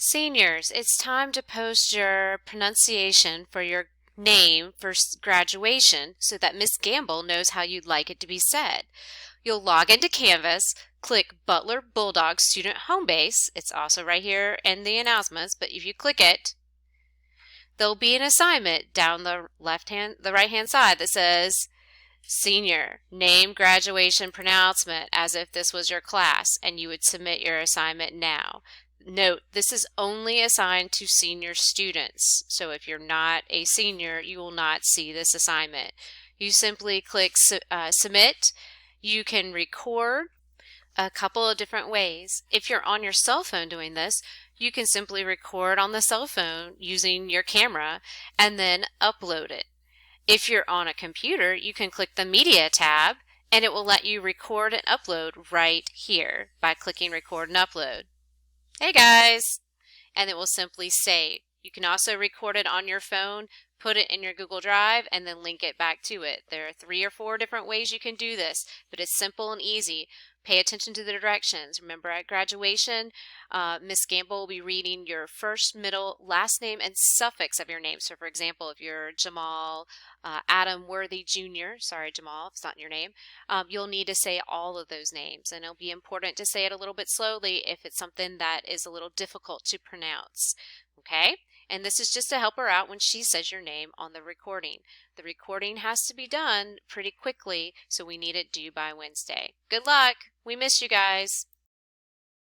Seniors, it's time to post your pronunciation for your name for graduation so that Miss Gamble knows how you'd like it to be said. You'll log into Canvas, click Butler Bulldog Student Home Base. It's also right here in the announcements, but if you click it, there'll be an assignment down the right-hand side that says Senior, name graduation pronouncement as if this was your class, and you would submit your assignment now. Note, this is only assigned to senior students, so if you're not a senior, you will not see this assignment. You simply click Submit. You can record a couple of different ways. If you're on your cell phone doing this, you can simply record on the cell phone using your camera and then upload it. If you're on a computer, you can click the Media tab and it will let you record and upload right here by clicking Record and Upload. Hey guys! And it will simply save. You can also record it on your phone, put it in your Google Drive, and then link it back to it. There are 3 or 4 different ways you can do this, but it's simple and easy. Pay attention to the directions. Remember, at graduation, Miss Gamble will be reading your first, middle, last name, and suffix of your name. So, for example, if you're Jamal Adam Worthy Jr., sorry, Jamal, if it's not your name, you'll need to say all of those names. And it'll be important to say it a little bit slowly if it's something that is a little difficult to pronounce. Okay? And this is just to help her out when she says your name on the recording. The recording has to be done pretty quickly, so we need it due by Wednesday. Good luck! We miss you guys.